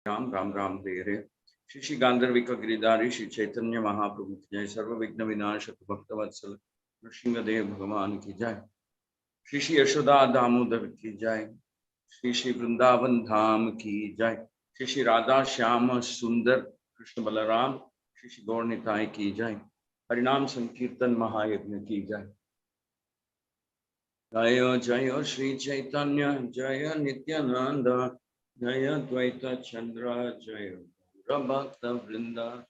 Ram Ram Ram Hare. Shri Shri Gandharvika Giridhari Shri Chaitanya Mahaprabhu ki Jai. Sarva Vigna Vinashaka Bhaktavatsala Nrsimhadev Bhagavan ki Jai. Shri Shri Yashoda Damodar ki Jai. Shri Shri Vrindavan Dham ki Jai. Shri Shri Radha Shyama Sundar Krishna Balaram Shri Shri Gaur Nitai ki Jai. Harinam Sankirtan Mahayagna ki Jai. Jaya Jaya Shri Chaitanya Jaya Nityananda Jaya Dvaita Chandra Jaya Bhakta Vrinda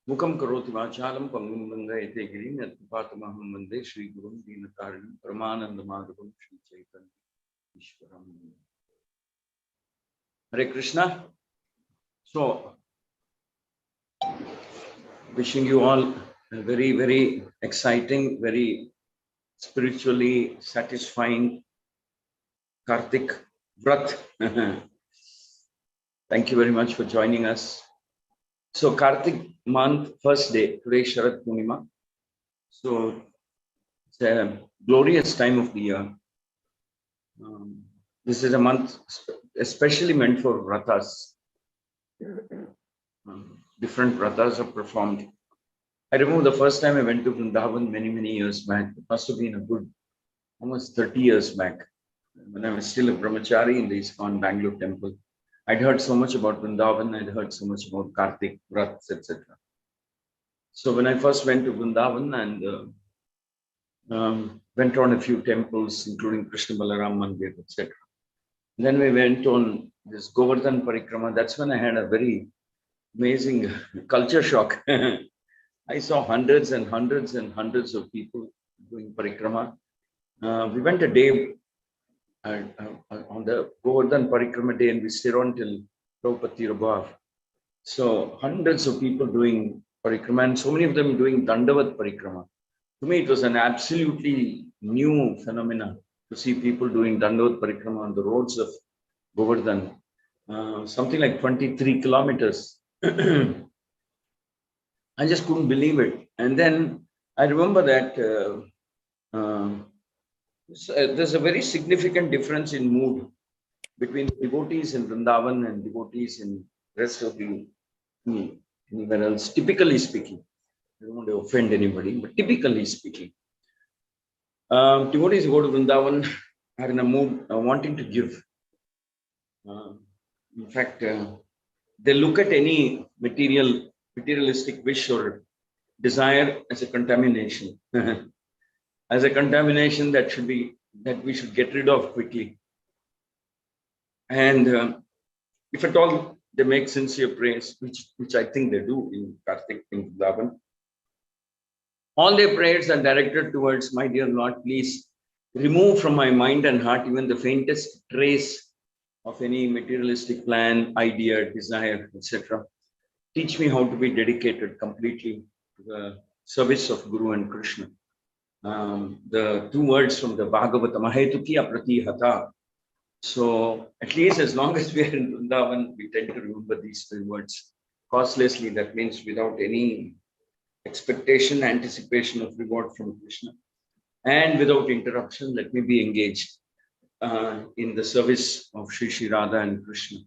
Mukam Karoti Vachalam Pangum Bandayate Girim Yatpatamaham Vande Shri Gurum Dinatarim Paramananda Madhavam Shri Chaitanya Ishwaram. Hare Krishna. So, wishing you all a very, very exciting, very spiritually satisfying Kartik Vrat. Thank you very much for joining us. So Kartik month, first day, today Sharad Purnima. So it's a glorious time of the year. This is a month especially meant for vratas. Different vratas are performed. I remember the first time I went to Vrindavan many years back. It must have been a good, almost 30 years back, when I was still a brahmachari in the ISKCON Bangalore temple. I'd heard so much about Vrindavan, I'd heard so much about Kartik, Vrats, etc. So when I first went to Vrindavan and went on a few temples, including Krishna Balaram Mandir, etc. Then we went on this Govardhan Parikrama. That's when I had a very amazing culture shock. I saw hundreds and hundreds and hundreds of people doing Parikrama. We went a day on the Govardhan Parikrama day, and we stayed on till Draupadi Rabhav. So hundreds of people doing Parikrama, and so many of them doing Dandavat Parikrama. To me, it was an absolutely new phenomenon to see people doing Dandavat Parikrama on the roads of Govardhan, something like 23 kilometers. I just couldn't believe it. And then I remember that there's a very significant difference in mood between devotees in Vrindavan and devotees in rest of the anywhere else. Typically speaking, I don't want to offend anybody, but typically speaking, devotees who go to Vrindavan are in a mood wanting to give. In fact, they look at any materialistic wish or desire as a contamination, as a contamination that we should get rid of quickly. And if at all they make sincere prayers, which I think they do in Kartik in Vrindavan, all their prayers are directed towards, my dear Lord, please remove from my mind and heart even the faintest trace of any materialistic plan, idea, desire, etc. Teach me how to be dedicated completely to the service of Guru and Krishna. The two words from the Bhagavata, Mahetukiya Pratihata. So at least as long as we are in Vrindavan, we tend to remember these three words causelessly. That means without any expectation, anticipation of reward from Krishna, and without interruption, let me be engaged in the service of Shri Shri Radha and Krishna.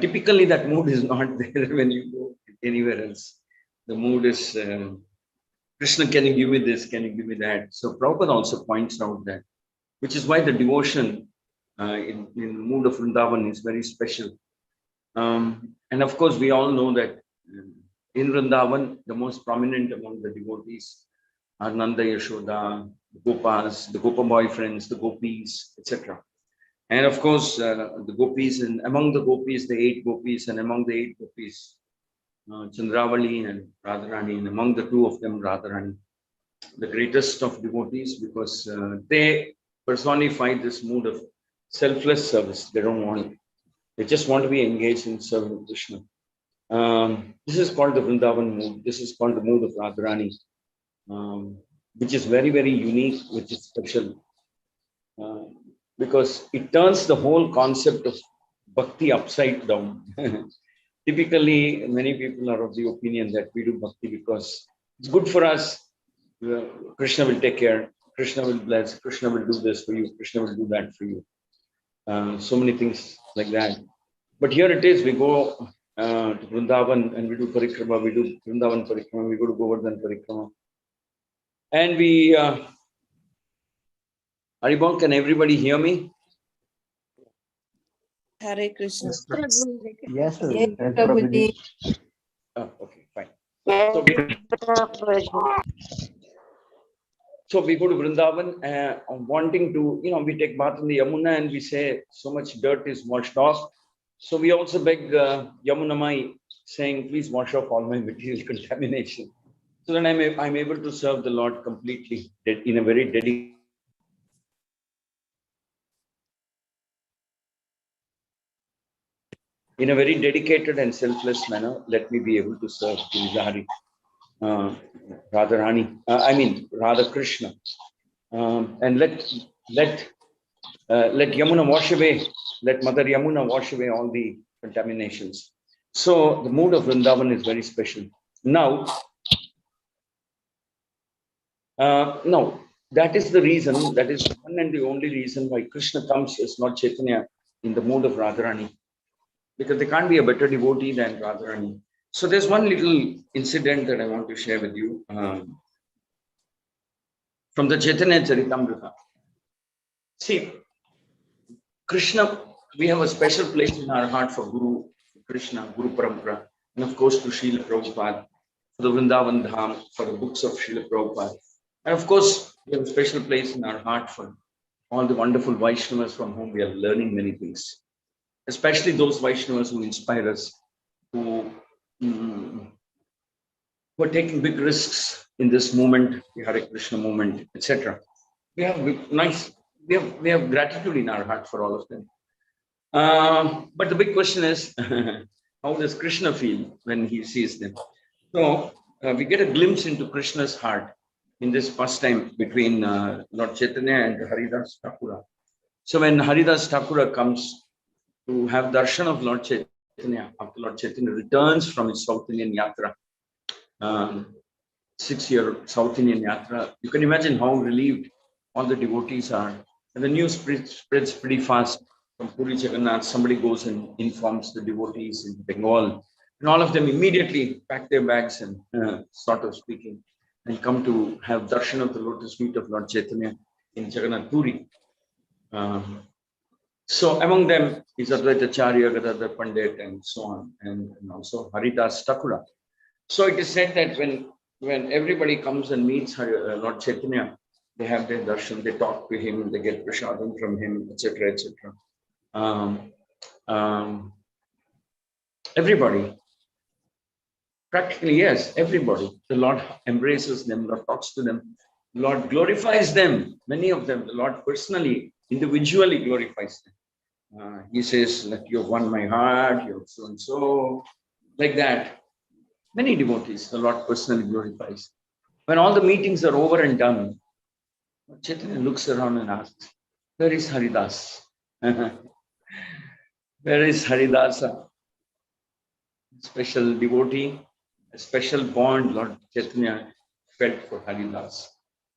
Typically, that mood is not there when you go anywhere else. The mood is, Krishna, can you give me this? Can you give me that? So Prabhupada also points out that, which is why the devotion in the mood of Vrindavan is very special. And of course, we all know that in Vrindavan, the most prominent among the devotees are Nanda, Yashoda, the Gopas, the Gopa boyfriends, the Gopis, etc. And of course, the Gopis, and among the Gopis, the 8 Gopis, and among the 8 Gopis, Chandravali and Radharani, and among the 2 of them, Radharani, the greatest of devotees, because they personify this mood of selfless service. They just want to be engaged in serving Krishna. This is called the Vrindavan mood. This is called the mood of Radharani, which is very, very unique, which is special. Because it turns the whole concept of bhakti upside down. Typically, many people are of the opinion that we do bhakti because it's good for us. Krishna will take care. Krishna will bless. Krishna will do this for you. Krishna will do that for you. So many things like that. But here it is, we go to Vrindavan and we do Parikrama, we do Vrindavan Parikrama, we go to Govardhan Parikrama. And we, Haribol, can everybody hear me? Hare Krishna. Yes, sir. Yes, Yes, Prabhuji. Prabhuji. Oh, okay, fine. Yes, So we, Prabhuji. so we go to Vrindavan wanting to, we take bath in the Yamuna and we say so much dirt is washed off. So we also beg Yamuna Mai saying, please wash off all my material contamination. So then I'm able to serve the Lord completely in a very dedicated and selfless manner. Let me be able to serve Giridhari, Radharani, Radha Krishna. And let Yamuna wash away, let Mother Yamuna wash away all the contaminations. So the mood of Vrindavan is very special. Now, that is the reason, that is one and the only reason why Krishna comes as Lord Chaitanya in the mood of Radharani, because there can't be a better devotee than Radharani. So there's one little incident that I want to share with you from the Chaitanya Charitamrita. See, Krishna, we have a special place in our heart for Guru Krishna, Guru Parampara, and of course to Srila Prabhupada, for the Vrindavan Dham, for the books of Srila Prabhupada. And of course, we have a special place in our heart for all the wonderful Vaishnavas from whom we are learning many things, especially those Vaishnavas who inspire us, who are taking big risks in this movement, the Hare Krishna movement, etc. We have gratitude in our heart for all of them. But the big question is, how does Krishna feel when he sees them? So we get a glimpse into Krishna's heart in this pastime between Lord Chaitanya and Haridas Thakura. So when Haridas Thakura comes to have darshan of Lord Chaitanya, after Lord Chaitanya returns from his South Indian Yatra, 6-year South Indian Yatra, you can imagine how relieved all the devotees are. And the news spreads pretty fast. From Puri Jagannath, somebody goes and informs the devotees in Bengal, and all of them immediately pack their bags and, sort of speaking, and come to have darshan of the lotus feet of Lord Chaitanya in Jagannath Puri. So among them is Advaitacharya, Gadadhar Pandit, and so on, and also Haridas Thakura. So it is said that when everybody comes and meets Lord Chaitanya, they have their darshan, they talk to him, they get prasadam from him, etc., etc. Everybody, practically, yes, everybody. The Lord embraces them, Lord talks to them, Lord glorifies them. Many of them, the Lord personally, individually glorifies them. He says, like, you've won my heart, you're so and so, like that. Many devotees, the Lord personally glorifies. When all the meetings are over and done, Chaitanya looks around and asks, where is Haridas? Where is Haridasa? Special devotee, a special bond Lord Chaitanya felt for Haridas.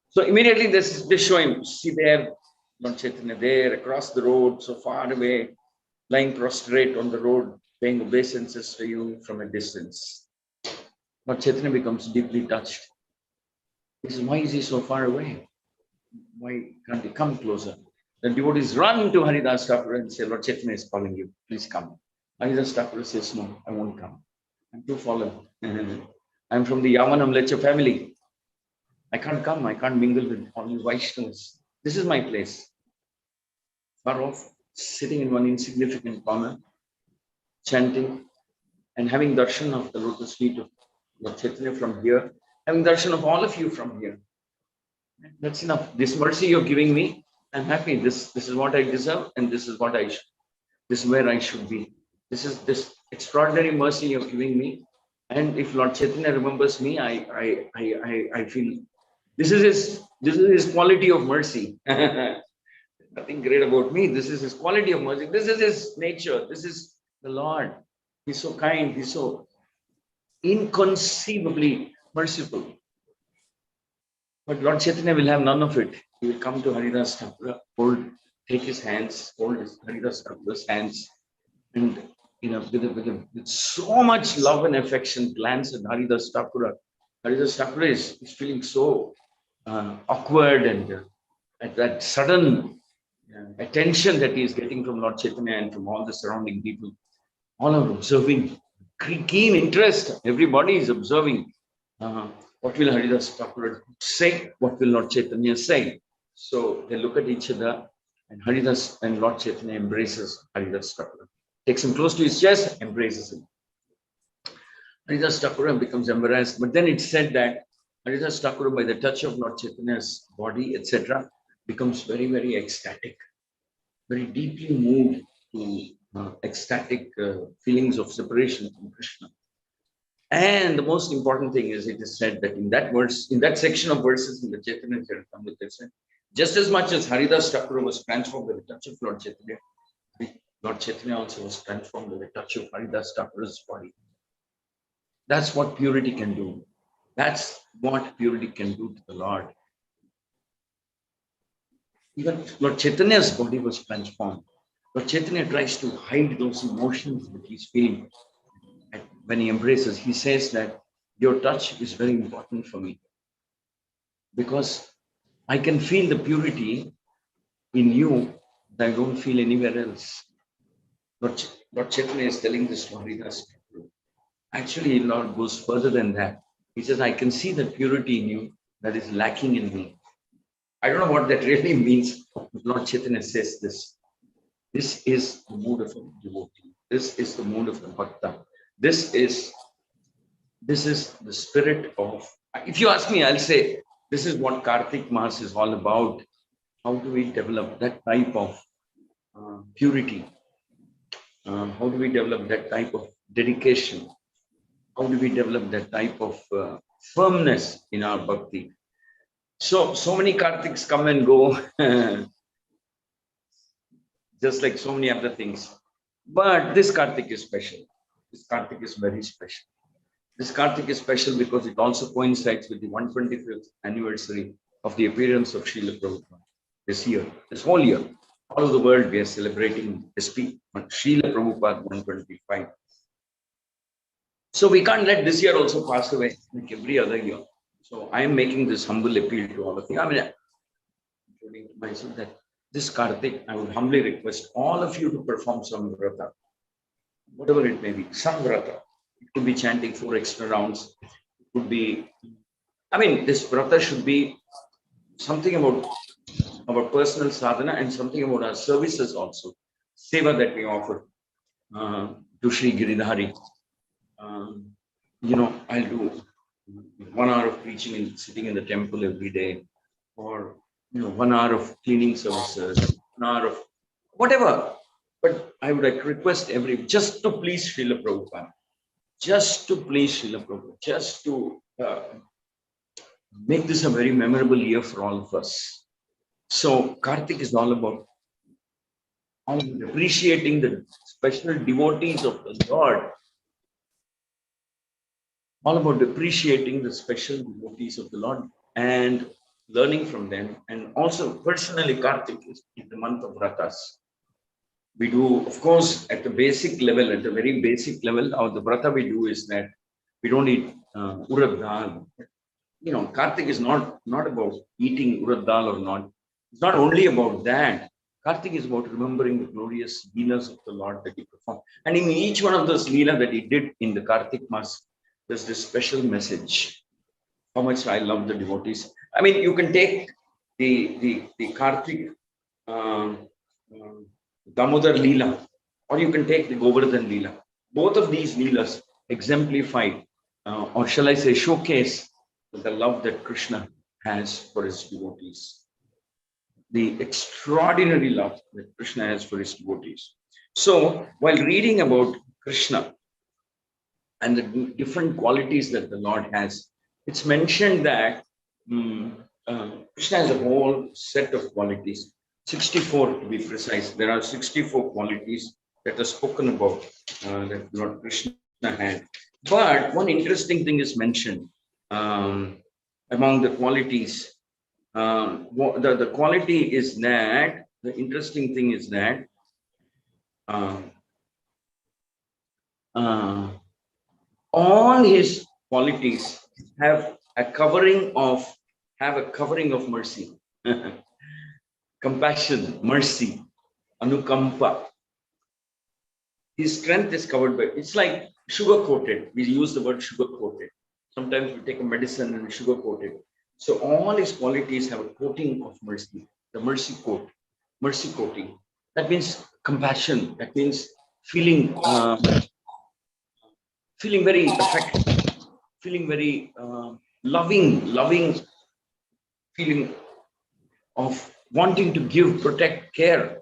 So immediately they show him, see there, Lord Chaitanya there, across the road, so far away, lying prostrate on the road, paying obeisances to you from a distance. Lord Chaitanya becomes deeply touched. He says, why is he so far away? Why can't he come closer? The devotees run to Haridas Thakur and say, Lord Chaitanya is calling you, please come. Haridas Thakur says, no, I won't come. I'm too fallen. I'm from the Yavanam Lecha family. I can't come, I can't mingle with all these Vaishnavas. This is my place. Far off, sitting in one insignificant corner, chanting and having darshan of the lotus feet of Lord Chaitanya from here, having darshan of all of you from here. That's enough. This mercy you're giving me, I'm happy. This is what I deserve, and this is what this is where I should be. This is this extraordinary mercy you're giving me. And if Lord Chaitanya remembers me, I feel this is his quality of mercy. Nothing great about me. This is his quality of mercy. This is his nature. This is the Lord. He's so kind. He's so inconceivably merciful. But Lord Chaitanya will have none of it. He will come to Haridas Thakur, take his hands, hold Haridas Thakur's hands, and with so much love and affection, glance at Haridas Thakura. Haridas Thakura is feeling so awkward and at that sudden attention that he is getting from Lord Chaitanya and from all the surrounding people. All are observing, keen interest. Everybody is observing. What will Haridas Thakur say? What will Lord Chaitanya say? So they look at each other, and Haridas and Lord Chaitanya embraces Haridas Thakur, takes him close to his chest, embraces him. Haridas Thakur becomes embarrassed, but then it's said that Haridas Thakur, by the touch of Lord Chaitanya's body, etc., becomes very, very ecstatic, very deeply moved to ecstatic feelings of separation from Krishna. And the most important thing is, it is said that in that verse, in that section of verses in the Chaitanya Charitamrita, it said, just as much as Haridas Thakur was transformed by the touch of Lord Chaitanya, Lord Chaitanya also was transformed by the touch of Haridas Thakur's body. That's what purity can do. That's what purity can do to the Lord. Even Lord Chaitanya's body was transformed. Lord Chaitanya tries to hide those emotions that he's feeling. And when he embraces, he says that your touch is very important for me, because I can feel the purity in you that I don't feel anywhere else. Lord Chaitanya is telling this to Haridas. Actually, Lord goes further than that. He says, I can see the purity in you that is lacking in me. I don't know what that really means. Lord Chaitanya says this. This is the mood of a devotee. This is the mood of the bhakta. This is the spirit of, if you ask me, I'll say, this is what Kartik Mass is all about. How do we develop that type of purity? How do we develop that type of dedication? How do we develop that type of firmness in our bhakti? So many Kartiks come and go, just like so many other things. But this Kartik is special. This Kartik is very special. This Kartik is special because it also coincides with the 125th anniversary of the appearance of Srila Prabhupada this year, this whole year. All over the world, we are celebrating Srila Prabhupada 125. So we can't let this year also pass away like every other year. So I am making this humble appeal to all of you. I mean, including myself, that this Kartik, I would humbly request all of you to perform some vrata, whatever it may be, some vrata. It could be chanting 4 extra rounds. It could be, I mean, this vrata should be something about our personal sadhana and something about our services also. Seva that we offer to Sri Giridhari. I'll do 1 hour of preaching and sitting in the temple every day, or 1 hour of cleaning services, 1 hour of whatever. But I would request just to please Srila Prabhupada, just to please Srila Prabhupada, just to make this a very memorable year for all of us. So Kartik is all about appreciating the special devotees of the Lord, all about appreciating the special devotees of the Lord and learning from them. And also personally, Kartik is in the month of Vratas. We do, of course, at the basic level, at the very basic level, the Vrata we do is that we don't eat urad dal. Kartik is not about eating urad dal or not. It's not only about that. Kartik is about remembering the glorious leelas of the Lord that he performed. And in each one of those leela that he did in the Kartik Mass, there's this special message. How much I love the devotees. I mean, you can take the Kartik Damodar Leela, or you can take the Govardhan Leela. Both of these Leelas exemplify, or shall I say, showcase the love that Krishna has for his devotees. The extraordinary love that Krishna has for his devotees. So, while reading about Krishna and the different qualities that the Lord has, it's mentioned that Krishna has a whole set of qualities, 64 to be precise. There are 64 qualities that are spoken about that Lord Krishna had. But one interesting thing is mentioned among the qualities. The quality is that, the interesting thing is that all his qualities have a covering of mercy, compassion, mercy, anukampa. His strength is covered by, it's like sugar coated. We use the word sugar coated. Sometimes we take a medicine and sugar coated. So all his qualities have a coating of mercy, the mercy coating. That means compassion. That means feeling, feeling very affectionate, feeling very loving feeling of wanting to give, protect, care,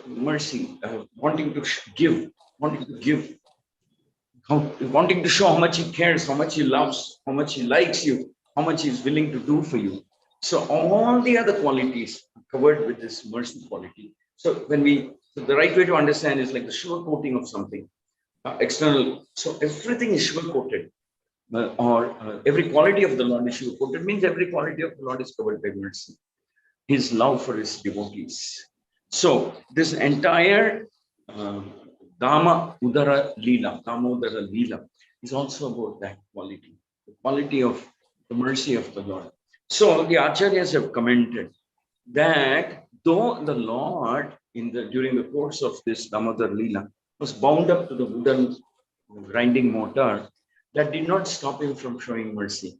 mercy, wanting to give, wanting to give, wanting to show how much he cares, how much he loves, how much he likes you, how much he's willing to do for you. So all the other qualities are covered with this mercy quality. So so the right way to understand is like the sugar coating of something, external. So everything is sugar coated, every quality of the Lord is sugar coated. Means every quality of the Lord is covered by mercy. His love for his devotees. So this entire Dama Udara Leela is also about that quality, the quality of the mercy of the Lord. So the Acharyas have commented that though the Lord during the course of this Damodar Leela was bound up to the wooden grinding mortar, that did not stop him from showing mercy.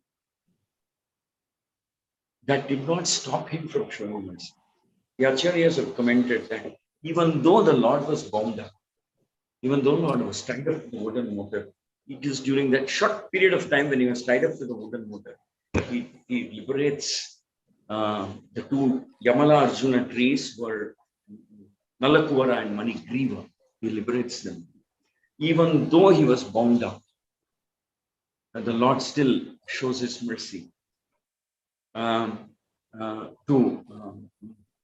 That did not stop him from showing mercy. The Acharyas have commented that even though the Lord was bound up, even though the Lord was tied up to the wooden mortar, it is during that short period of time when he was tied up to the wooden mortar, he liberates the two Yamala Arjuna trees, were Nalakuvara and Manigriva. He liberates them. Even though he was bound up, the Lord still shows his mercy to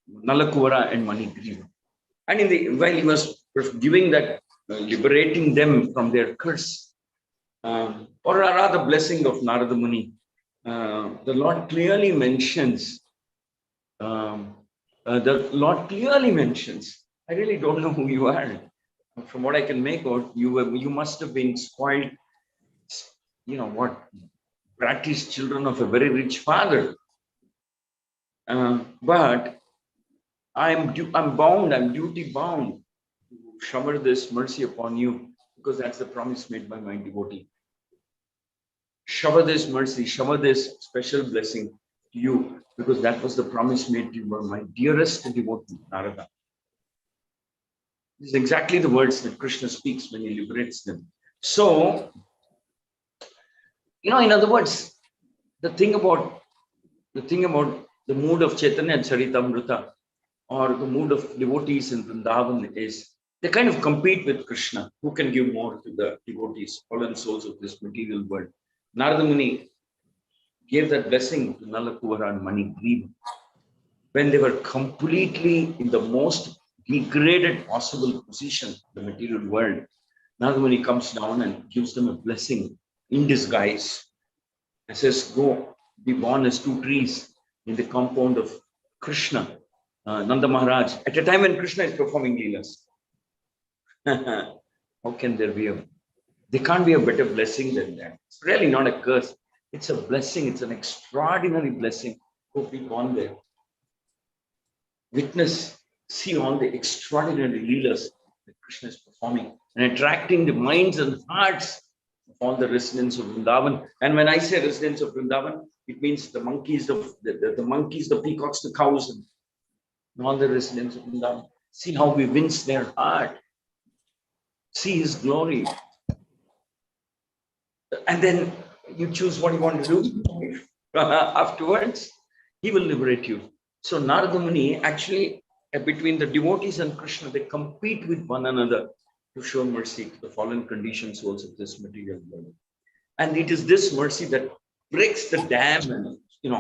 Nalakuvara and Manigriva. And while he was giving that, liberating them from their curse, or rather blessing of Narada Muni, the Lord clearly mentions, I really don't know who you are. From what I can make out, you must have been spoiled, brattish children of a very rich father. But I'm duty bound to shower this mercy upon you, because that's the promise made by my devotee. Shower this mercy, shower this special blessing to you, because that was the promise made to you by my dearest devotee, Narada. This is exactly the words that Krishna speaks when he liberates them. So, in other words, the thing about the mood of Chaitanya Charitamrita, or the mood of devotees in Vrindavan, is they kind of compete with Krishna. Who can give more to the devotees, fallen souls of this material world? Narada Muni gave that blessing to Nalakuvara and Manigriva when they were completely in the most degraded possible position in the material world. Narada Muni comes down and gives them a blessing in disguise and says, go be born as two trees in the compound of Krishna, Nanda Maharaj, at a time when Krishna is performing Leelas. How can there can't be a better blessing than that. It's really not a curse. It's a blessing. It's an extraordinary blessing. Go be born there. Witness, see all the extraordinary Leelas that Krishna is performing and attracting the minds and hearts of all the residents of Vrindavan. And when I say residents of Vrindavan, it means the monkeys, the monkeys, the peacocks, the cows, and all the residents of Vrindavan. See how we wins their heart. See his glory. And then you choose what you want to do afterwards. He will liberate you. So Narada Muni actually, between the devotees and Krishna, they compete with one another to show mercy to the fallen conditioned souls of this material world. And it is this mercy that breaks the dam and, in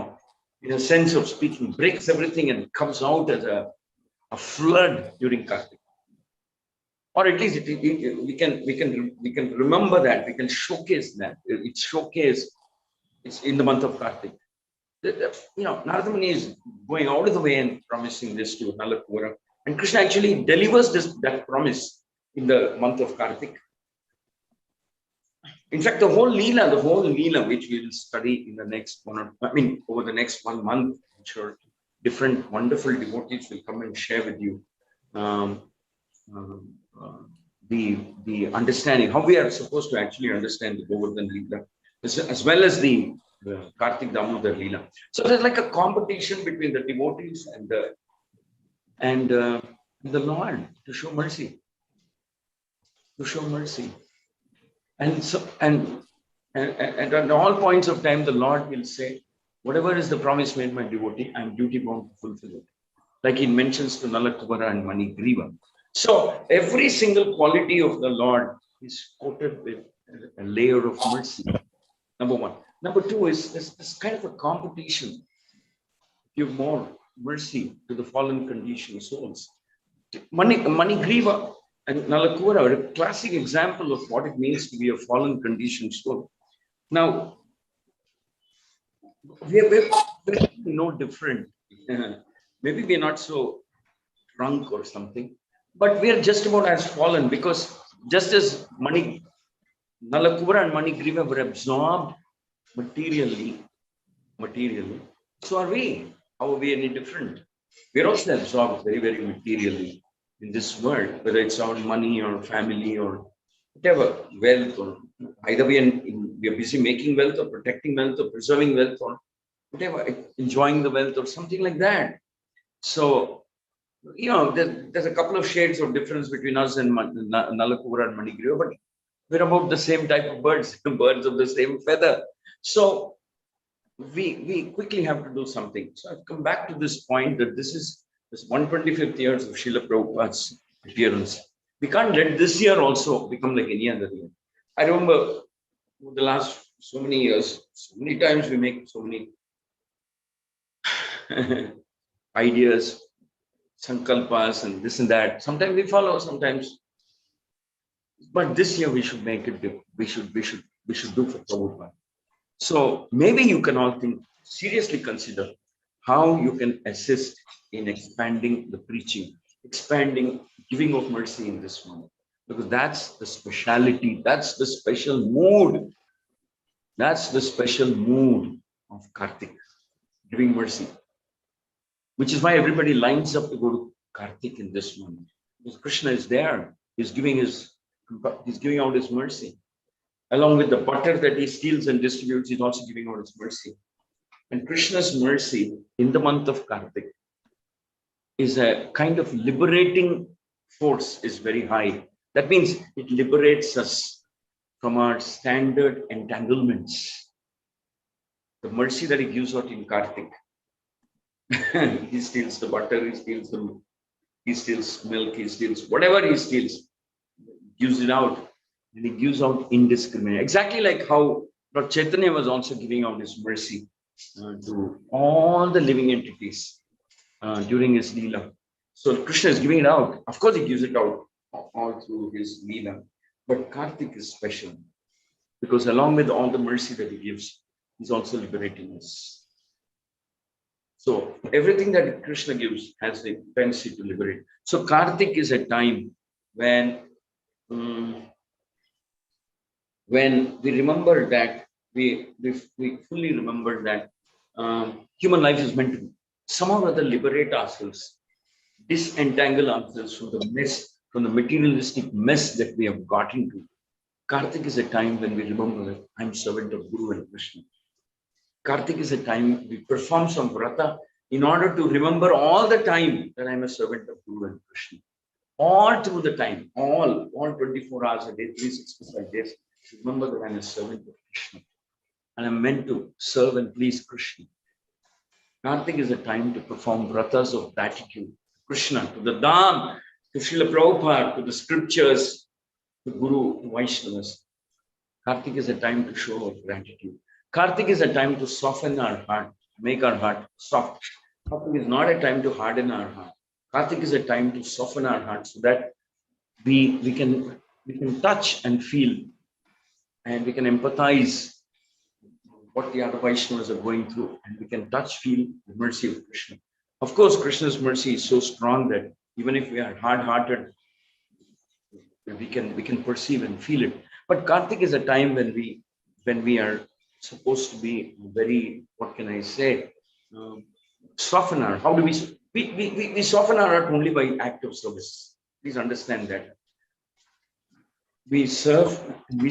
a sense of speaking, breaks everything and comes out as a flood during Kartika. Or at least we can remember that, we can showcase that. It's showcased. It's in the month of Kartik. Narada Muni is going out of the way and promising this to Nalakuvara, and Krishna actually delivers that promise in the month of Kartik. In fact, the whole Leela, which we'll study in the next over the next 1 month, I'm sure different wonderful devotees will come and share with you um, um, uh, the understanding, how we are supposed to actually understand the Govardhan Leela, as well as the Kartik Damodar Leela. So there's like a competition between the devotees and the Lord to show mercy, to show mercy. And so and at all points of time, the Lord will say, whatever is the promise made my devotee, I'm duty bound to fulfill it. Like he mentions to Nalakuvara and Manigriva. So every single quality of the Lord is coated with a layer of mercy. Number one. Number two is this kind of a competition. Give more mercy to the fallen conditioned souls. Manigriva and Nalakuvara are a classic example of what it means to be a fallen conditioned soul. Now, we're no different. Maybe we're not so drunk or something, but we're just about as fallen, because just as Nalakuvara and Manigriva were absorbed materially, so are we. How are we any different? We're also absorbed very, very materially in this world, whether it's our money or family or whatever, wealth, or either we are busy making wealth or protecting wealth or preserving wealth or whatever, enjoying the wealth or something like that. So, there's a couple of shades of difference between us and Nalakuvara and Manigriva, but we're about the same type of birds, birds of the same feather. So we quickly have to do something. So I've come back to this point that this 125th years of Srila Prabhupada's appearance. We can't let this year also become like any other year. I remember the last so many years, so many times we make so many ideas, sankalpas and this and that. Sometimes we follow, sometimes. But this year we should make it. We should do for Prabhupada. So maybe you can all seriously consider how you can assist in expanding the preaching, expanding giving of mercy in this moment, because that's the speciality, that's the special mood, of Kartik, giving mercy, which is why everybody lines up to go to Kartik in this moment, because Krishna is there, he's giving out his mercy. Along with the butter that he steals and distributes, he's also giving out his mercy. And Krishna's mercy in the month of Kartik is a kind of liberating force, is very high. That means it liberates us from our standard entanglements. The mercy that he gives out in Kartik, he steals the butter, he steals milk, he steals whatever he steals, gives it out. And he gives out indiscriminate. Exactly like how Lord Chaitanya was also giving out his mercy to all the living entities during his Leela. So Krishna is giving it out. Of course, he gives it out all through his Leela. But Kartik is special because along with all the mercy that he gives, he's also liberating us. So everything that Krishna gives has the tendency to liberate. So Kartik is a time when we remember that we fully remember that human life is meant to somehow or other liberate ourselves, disentangle ourselves from the mess, from the materialistic mess that we have got into. Kartik is a time when we remember that I'm servant of Guru and Krishna. Kartik is a time we perform some vrata in order to remember all the time that I'm a servant of Guru and Krishna. All through the time, all 24 hours a day, 365 days, remember that I'm a servant of Krishna and I'm meant to serve and please Krishna. Kartik is a time to perform vratas of gratitude to Krishna, to the Dham, to Srila Prabhupada, to the scriptures, to Guru, to Vaishnavas. Kartik is a time to show our gratitude. Kartik is a time to soften our heart, make our heart soft. Kartik is not a time to harden our heart. Kartik is a time to soften our heart so that we can touch and feel and we can empathize what the other Vaishnavas are going through, and we can feel the mercy of Krishna. Of course, Krishna's mercy is so strong that even if we are hard-hearted, we can perceive and feel it. But Kartik is a time when we are supposed to be very, what can I say, soften our. How do we soften our heart only by act of service. Please understand that. We serve, we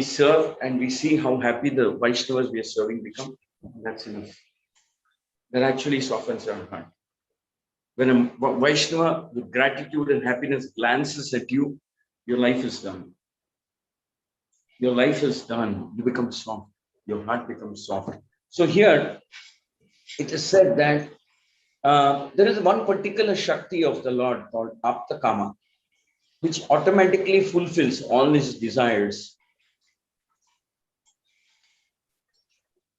serve, and we see how happy the Vaishnavas we are serving become. That's enough. That actually softens our heart. When a Vaishnava with gratitude and happiness glances at you, your life is done. Your life is done. You become soft. Your heart becomes soft. So here it is said that there is one particular Shakti of the Lord called Apta Kama, which automatically fulfills all his desires.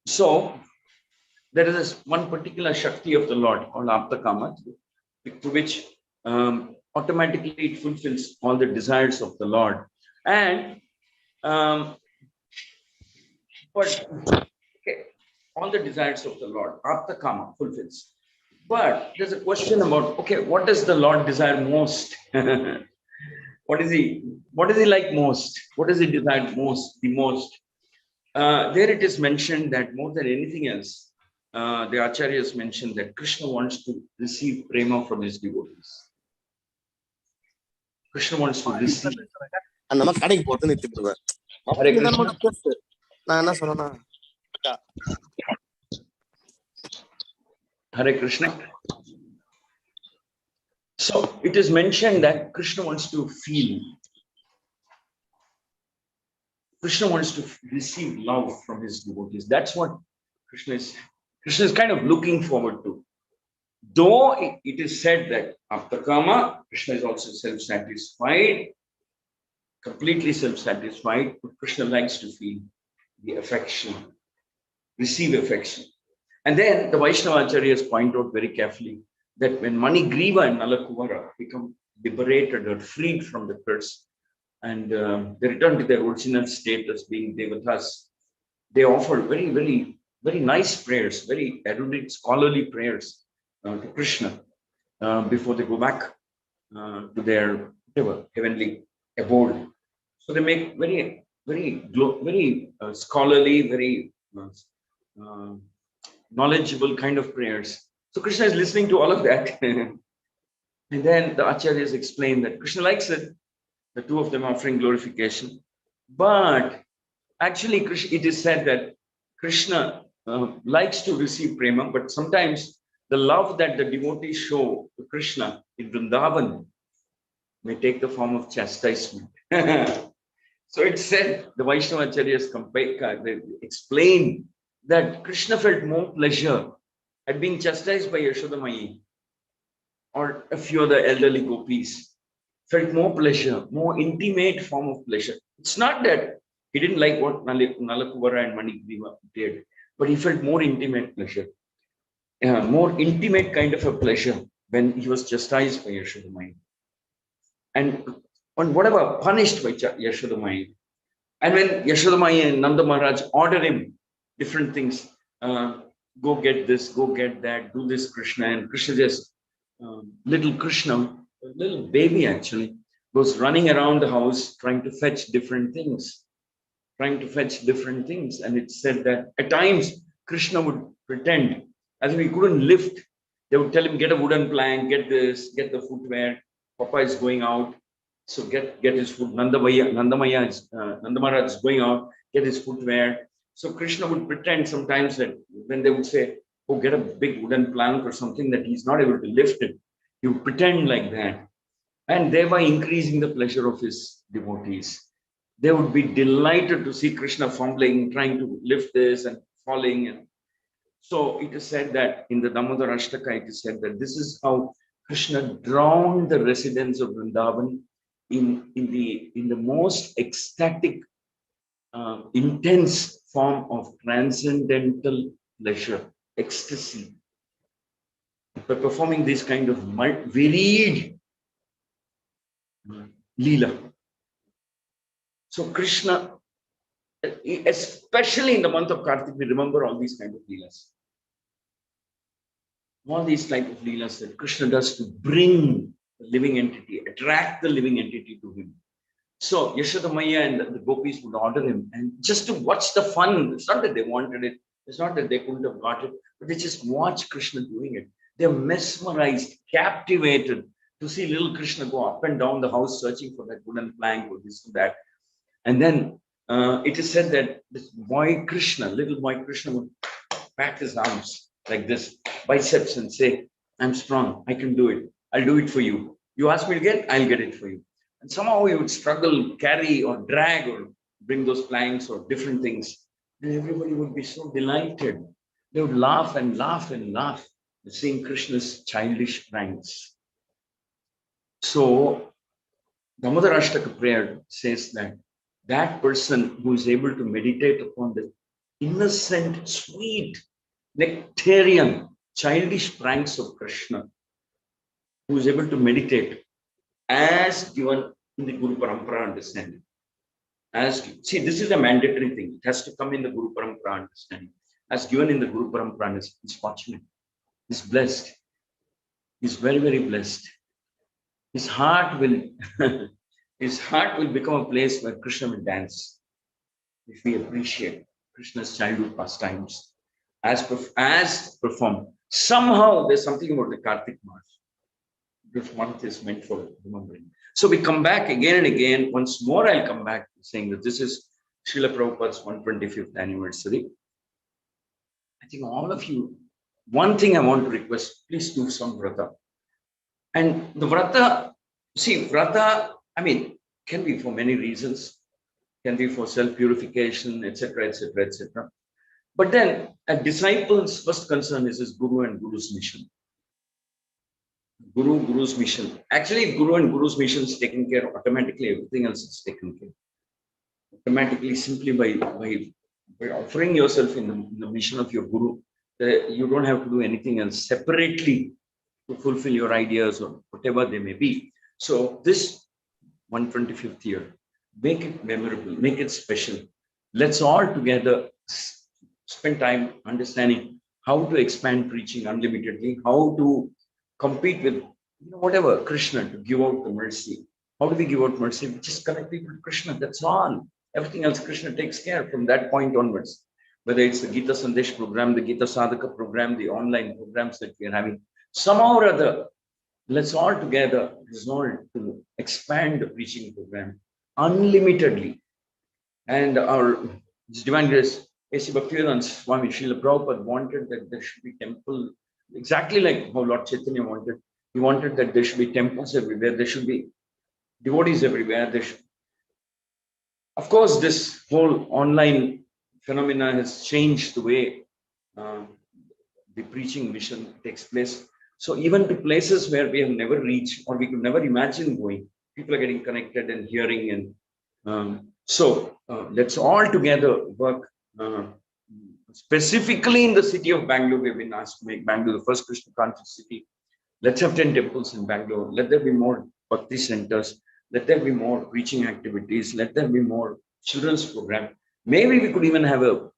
So there is this one particular Shakti of the Lord called Apta Kama, to which automatically it fulfills all the desires of the Lord. And but okay, all the desires of the Lord, Apta Kama fulfills. But there's a question about, okay, what does the Lord desire most? What is he like most? What does he desire most, the most? There it is mentioned that more than anything else, the Acharyas mentioned that Krishna wants to receive prema from his devotees. Krishna wants to receive. Hare Krishna. Hare Krishna. So it is mentioned that Krishna wants to feel. Krishna wants to receive love from his devotees. That's what Krishna is kind of looking forward to. Though it is said that after karma, Krishna is also self-satisfied, completely self-satisfied, but Krishna likes to feel the affection, receive affection. And then the Vaishnava Acharyas point out very carefully that when Manigriva and Nalakuvara become liberated or freed from the curse, and they return to their original state as being devatas, they offer very, very, very nice prayers, very erudite, scholarly prayers to Krishna before they go back to their whatever, heavenly abode. So they make very, very, very scholarly, very knowledgeable kind of prayers. So Krishna is listening to all of that. And then the Acharyas explain that Krishna likes it, the two of them offering glorification. But actually, it is said that Krishna likes to receive prema, but sometimes the love that the devotees show to Krishna in Vrindavan may take the form of chastisement. So it said, the Vaishnava Acharyas they explain that Krishna felt more pleasure at being chastised by Yashodamayi or a few other elderly gopis, felt more pleasure, more intimate form of pleasure. It's not that he didn't like what Nalakuvara and Manigriva did, but he felt more intimate pleasure, more intimate kind of a pleasure when he was chastised by Yashodamayi. And on whatever, punished by Yashodamayi. And when Yashodamayi and Nanda Maharaj order him different things, go get this, go get that, do this, Krishna. And Krishna just, little Krishna, a little baby actually, was running around the house trying to fetch different things. And it said that at times Krishna would pretend as if he couldn't lift. They would tell him, get a wooden plank, get this, get the footwear. Papa is going out, so get his foot. Nanda Maharaj is going out, get his footwear. So Krishna would pretend sometimes that when they would say, oh, get a big wooden plank or something, that he's not able to lift it. He would pretend like that, and thereby increasing the pleasure of his devotees. They would be delighted to see Krishna fumbling, trying to lift this and falling. And so it is said that in the Damodar Ashtaka, it is said that this is how Krishna drowned the residents of Vrindavan in the most ecstatic, intense form of transcendental pleasure, ecstasy, by performing this kind of varied Leela. So Krishna, especially in the month of Kartik, we remember all these kind of Leelas. All these type of Leelas that Krishna does to bring the living entity, attract the living entity to him. So Yashoda Maya and the gopis would order him, and just to watch the fun. It's not that they wanted it. It's not that they couldn't have got it, but they just watch Krishna doing it. They're mesmerized, captivated to see little Krishna go up and down the house searching for that wooden plank or this or that. And then it is said that this boy Krishna, little boy Krishna, would pat his arms like this, biceps, and say, I'm strong, I can do it. I'll do it for you. You ask me to get, I'll get it for you. And somehow he would struggle, carry or drag or bring those planks or different things. And everybody would be so delighted. They would laugh and laugh and laugh, seeing Krishna's childish pranks. So Damodar Ashtaka prayer says that that person who is able to meditate upon the innocent, sweet, nectarian, childish pranks of Krishna, who is able to meditate as given in the Guru Parampara understanding. See, this is a mandatory thing. It has to come in the Guru Parampara understanding. As given in the Guru Parampara understanding, he's fortunate. He's blessed. He's very, very blessed. His heart will his heart will become a place where Krishna will dance. If we appreciate Krishna's childhood pastimes as performed. Somehow there's something about the Kartik month. This month is meant for remembering. So we come back again and again. Once more, I'll come back saying that this is Srila Prabhupada's 125th anniversary. I think all of you, one thing I want to request, please do some vrata. And the vrata, see, vrata, I mean, can be for many reasons, can be for self-purification, etc., etc., etc. But then a disciple's first concern is his Guru and Guru's mission. Guru's mission. Actually, if Guru and Guru's mission is taken care of, automatically everything else is taken care of. Automatically, simply by offering yourself in the mission of your Guru, you don't have to do anything else separately to fulfill your ideas or whatever they may be. So this 125th year, make it memorable, make it special. Let's all together spend time understanding how to expand preaching unlimitedly, how to compete with whatever Krishna to give out the mercy. How do we give out mercy? We just connect people to Krishna. That's all. Everything else Krishna takes care from that point onwards. Whether it's the Gita Sandesh program, the Gita Sadhaka program, the online programs that we are having, somehow or other, let's all together resolve to expand the preaching program unlimitedly. And our Divine Grace, A.C. Bhaktivedanta Swami Srila Prabhupada wanted that there should be temple, exactly like how Lord Chaitanya wanted. He wanted that there should be temples everywhere, there should be devotees everywhere. Of course, this whole online phenomena has changed the way the preaching mission takes place. So even to places where we have never reached or we could never imagine going, people are getting connected and hearing. And so let's all together work. Specifically in the city of Bangalore, we've been asked to make Bangalore the first Krishna conscious city. Let's have 10 temples in Bangalore. Let there be more bhakti centers. Let there be more preaching activities. Let there be more children's program. Maybe we could even have a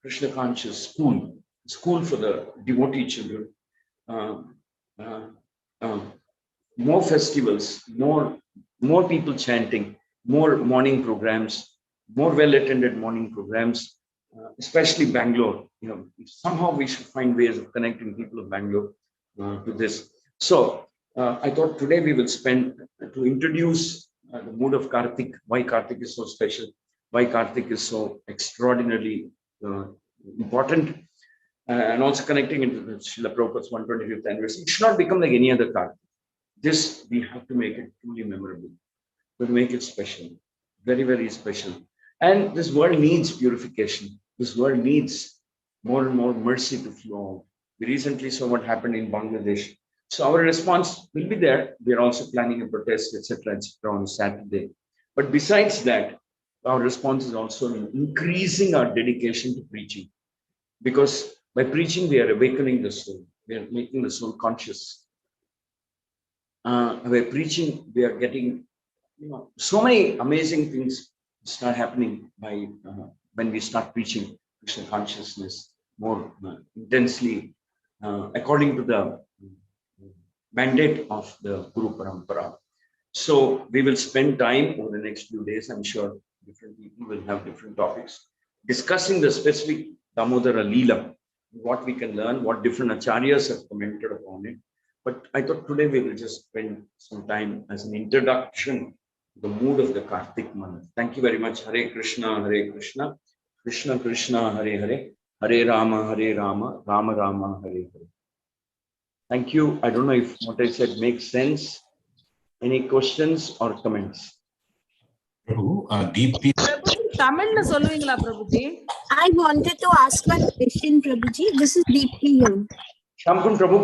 Krishna conscious school for the devotee children. More festivals, more people chanting, more morning programs, more well-attended morning programs, especially Bangalore. Somehow we should find ways of connecting people of Bangalore to this. So I thought today we will spend to introduce the mood of Kartik, why Kartik is so special, why Kartik is so extraordinarily important, and also connecting into the Srila Prabhupada's 125th anniversary. It should not become like any other Kartik. This, we have to make it truly memorable. We'll make it special, very, very special. And this world needs purification. This world needs more and more mercy to flow. We recently saw what happened in Bangladesh. So our response will be there. We are also planning a protest, etc., on Saturday. But besides that, our response is also in increasing our dedication to preaching. Because by preaching, we are awakening the soul. We are making the soul conscious. By preaching, we are getting, so many amazing things start happening by when we start preaching Krishna consciousness more intensely, according to the mandate of the Guru Parampara. So we will spend time over the next few days. I'm sure different people will have different topics discussing the specific Damodara Leela, what we can learn, what different acharyas have commented upon it. But I thought today we will just spend some time as an introduction to the mood of the Kartik month. Thank you very much. Hare Krishna, Hare Krishna, Krishna Krishna, Hare Hare, Hare Rama, Hare Rama, Rama Rama, Hare Hare. Thank you. I don't know if what I said makes sense. Any questions or comments? Prabhu, Deepti. Tamil சொல்லுவீங்களா Prabhuji? I wanted to ask one question, Prabhuji. This is Deepti here. Shamkun Prabhu,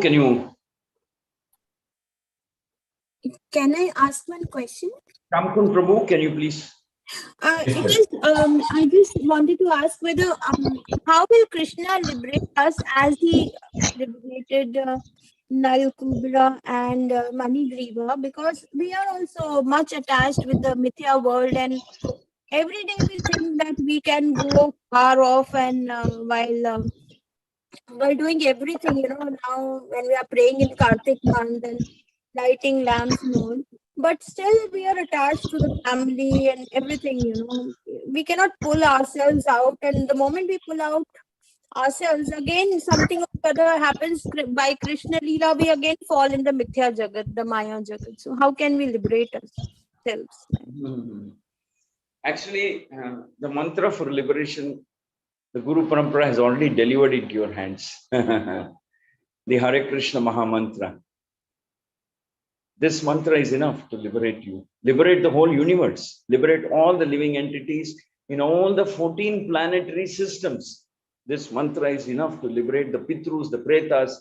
Can I ask one question? Shamkun Prabhu, can you please? It is. I just wanted to ask whether how will Krishna liberate us as he liberated Nal Kubra and Manigriva, because we are also much attached with the Mithya world, and every day we think that we can go far off, and while doing everything, now when we are praying in Kartik month and lighting lamps and all, but still we are attached to the family and everything, we cannot pull ourselves out, and the moment we pull out ourselves, again something or the other happens by Krishna Leela, we again fall in the Mithya Jagat, the Maya Jagat. So how can we liberate ourselves? Actually, the mantra for liberation, the Guru Parampara has already delivered it to your hands. The Hare Krishna Maha mantra. This mantra is enough to liberate you. Liberate the whole universe. Liberate all the living entities in all the 14 planetary systems. This mantra is enough to liberate the Pitrus, the Pretas,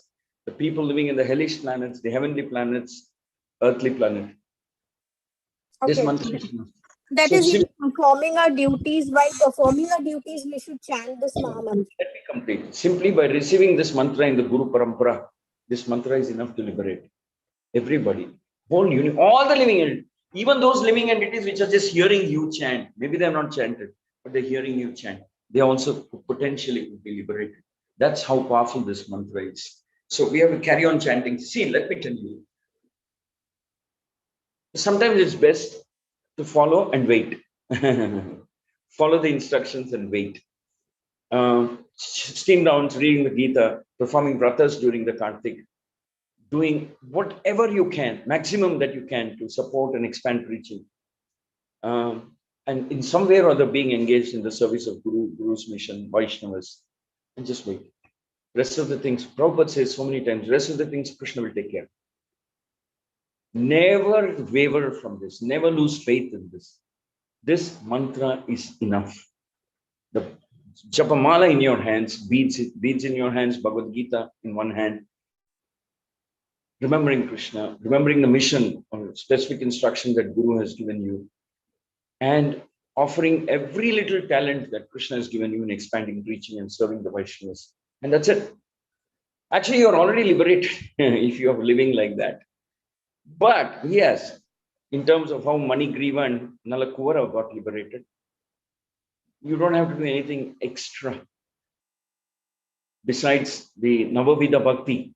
the people living in the hellish planets, the heavenly planets, earthly planet. Okay. This mantra is enough. That So is, performing our duties. While performing our duties, we should chant this Maha mantra. Let me complete. Simply by receiving this mantra in the Guru Parampara, this mantra is enough to liberate everybody. All the living entities, even those living entities which are just hearing you chant, maybe they have not chanted, but they're hearing you chant, they also potentially could be liberated. That's how powerful this mantra is. So we have to carry on chanting. See, let me tell you, sometimes it's best to follow and wait. Follow the instructions and wait. Steam downs, reading the Gita, performing vratas during the Kartik, doing whatever you can, maximum that you can to support and expand preaching. And in some way or other being engaged in the service of Guru's mission, Vaishnavas, and just wait. Rest of the things, Prabhupada says so many times, rest of the things Krishna will take care. Never waver from this, never lose faith in this. This mantra is enough. The Japamala in your hands, beads in your hands, Bhagavad Gita in one hand, remembering Krishna, remembering the mission or specific instruction that Guru has given you, and offering every little talent that Krishna has given you in expanding, preaching, and serving the Vaishnavas. And that's it. Actually, you're already liberated if you are living like that. But yes, in terms of how Manigriva and Nalakuvara got liberated, you don't have to do anything extra besides the Navavida Bhakti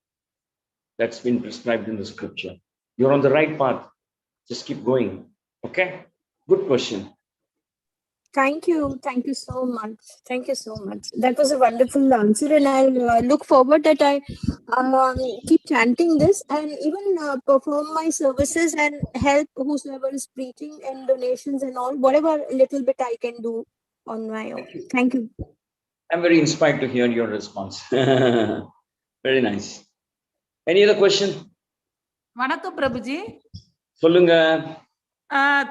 that's been prescribed in the scripture. You're on the right path. Just keep going. Okay? Good question. Thank you. Thank you so much. Thank you so much. That was a wonderful answer, and I'll look forward that I keep chanting this and even perform my services and help whosoever is preaching and donations and all, whatever little bit I can do on my own. Thank you. I'm very inspired to hear your response. Very nice. Any other question? வணக்கம் பிரபுஜி. சொல்லுங்க.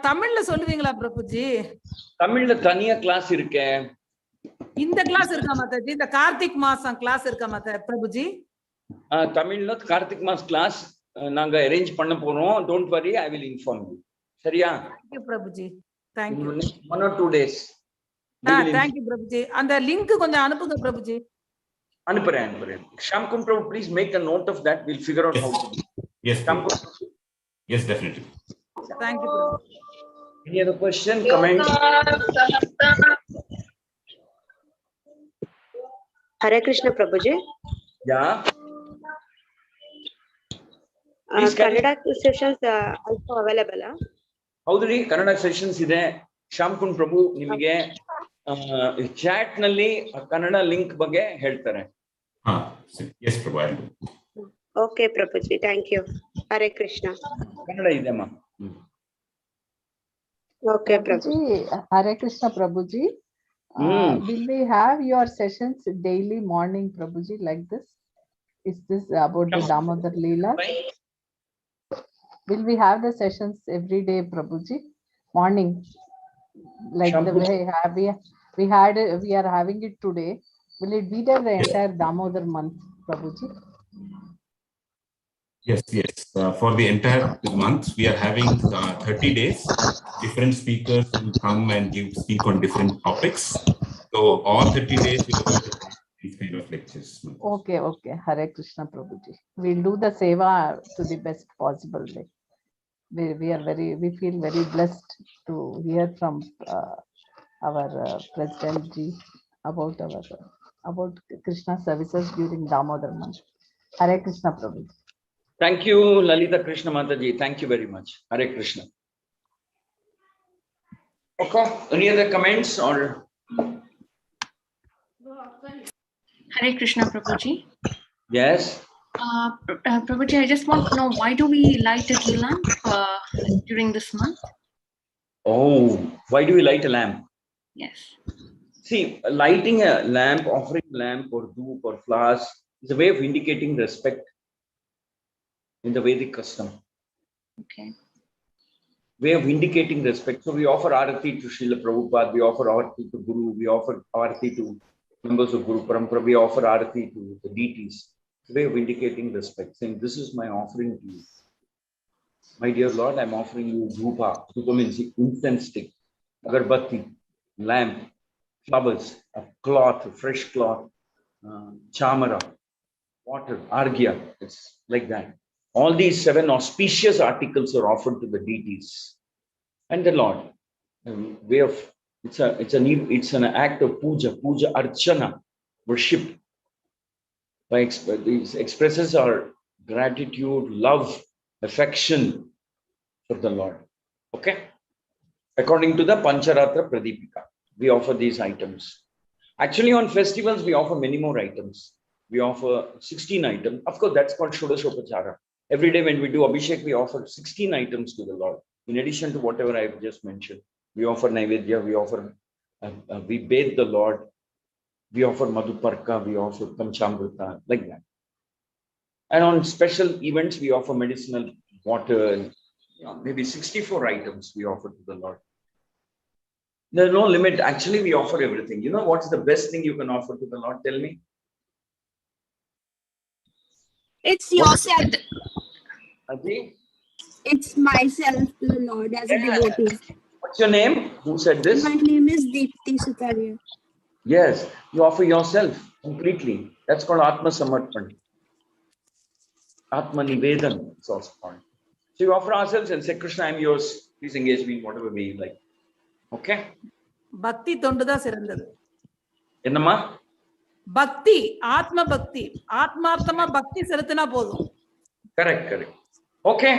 தமிழ்ல சொல்லுவீங்களா பிரபுஜி? தமிழ்ல தனியா class இருக்கே. இந்த class இருக்கா மாதாஜி? இந்த கார்த்திக் மாசம் கிளாஸ் இருக்கா மாதா பிரபுஜி? தமிழ்ல கார்த்திக் மாஸ் கிளாஸ் நாங்க அரேஞ்ச் பண்ண போறோம். Don't worry, I will inform you. சரியா? Thank you Prabhuji. Thank you. 1 or 2 days. Thank you Prabhuji. அந்த லிங்க் கொஞ்சம் அனுப்புங்க பிரபுஜி. அனுப்புறேன். Shamkun Prabhu, please make a note of that. We'll figure out how to do. Yes. Yes, definitely. Thank you. Any other question, comment? Hare Krishna Prabhuji. Yeah. Please carry. Kannada sessions also available. ಹೌದ್ರಿ Kannada sessions ಇದೆ. ಶ್ಯಾಮ್ ಕುಂಡ್ ಪ್ರಭು ನಿಮಗೆ chat ನಲ್ಲಿ Kannada link ಬಗ್ಗೆ ಹೇಳ್ತಾರೆ. Yes Prabhu. Okay, Prabhuji. Thank you. Hare Krishna. Kannada ಇದೆಮ್ಮ. Okay, Prabhu. Hare Krishna, Prabhuji. Will we have your sessions daily morning, Prabhuji, like this? Is this about the Damodar Leela? Will we have the sessions every day, Prabhuji? Morning, like the way we are having it today. Will it be there the entire Damodar month, Prabhuji? Yes. For the entire month, we are having 30 days. Different speakers will come and speak on different topics. So all 30 days we will have these kind of lectures. Okay. Hare Krishna, Prabhuji. We'll do the seva to the best possible way. We feel very blessed to hear from our President Ji about Krishna services during Damodar month. Hare Krishna, Prabhuji. Thank you, Lalita Krishna Mataji. Thank you very much. Hare Krishna. Okay. Any other comments or? Hare Krishna, Prabhuji. Yes. Prabhuji, I just want to know, why do we light a lamp during this month? Oh, why do we light a lamp? Yes. See, lighting a lamp, offering a lamp or dhoop or flowers is a way of indicating respect in the Vedic custom. Okay. Way of indicating respect. So we offer arati to Srila Prabhupada, we offer arati to Guru, we offer arati to members of Guru Parampara, we offer arati to the deities. It's a way of indicating respect, saying, this is my offering to you. My dear Lord, I'm offering you dhupa. Dhupa means incense stick, agarbatti, lamp, flowers, a cloth, a fresh cloth, chamara, water, arghya. It's like that. All these 7 auspicious articles are offered to the deities and the Lord. Way of it's an act of puja archana, worship. These expresses our gratitude, love, affection for the Lord. Okay. According to the Pancharatra Pradipika, we offer these items. Actually, on festivals we offer many more items. We offer 16 items. Of course, that's called Shodashopachara. Every day when we do Abhishek, we offer 16 items to the Lord. In addition to whatever I've just mentioned, we offer Naivedya, we bathe the Lord, we offer Madhuparka, we offer Panchamrita, like that. And on special events, we offer medicinal water, and maybe 64 items we offer to the Lord. There's no limit. Actually, we offer everything. You know what's the best thing you can offer to the Lord? Tell me. It's yourself. Adi? It's myself to the Lord as a devotee. What's your name? Who said this? My name is Deepti Sutarya. Yes, you offer yourself completely. That's called Atma Samarpan. Atma Nivedan, it's also called. So you offer ourselves and say, Krishna, I'm yours. Please engage me in whatever way you like. Okay? பக்தி தொண்டுதான் சிறந்தது. என்னம்மா? பக்தி, ஆத்ம பக்தி, ஆத்மார்த்தமா பக்தி செலுத்தினா போதும். Correct. Okay.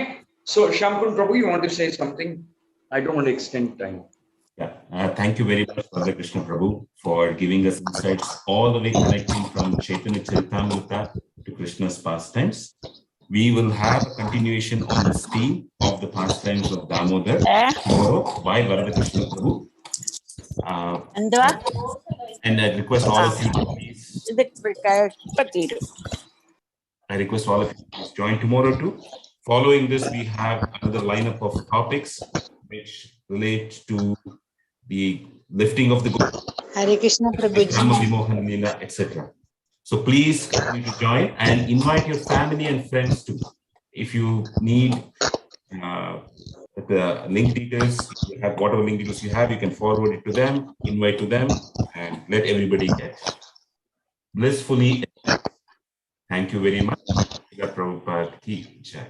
So Shampun Prabhu, you want to say something? I don't want to extend time. Yeah. Thank you very much, Father Krishna Prabhu, for giving us insights all the way connecting from Chaitanya Charitamrita to Krishna's pastimes. We will have a continuation on this theme of the pastimes of Damodar tomorrow by Varada Krishna Prabhu. And I request all of you to please. I request all of you to please join tomorrow too. Following this, we have another lineup of topics which relate to the lifting of the goal, Hare Krishna, Prabhuji. etc. So please continue to join and invite your family and friends too. If you need the link details, you have whatever link details you have, you can forward it to them, invite to them, and let everybody get blissfully. Thank you very much. Prabhupada ki jai.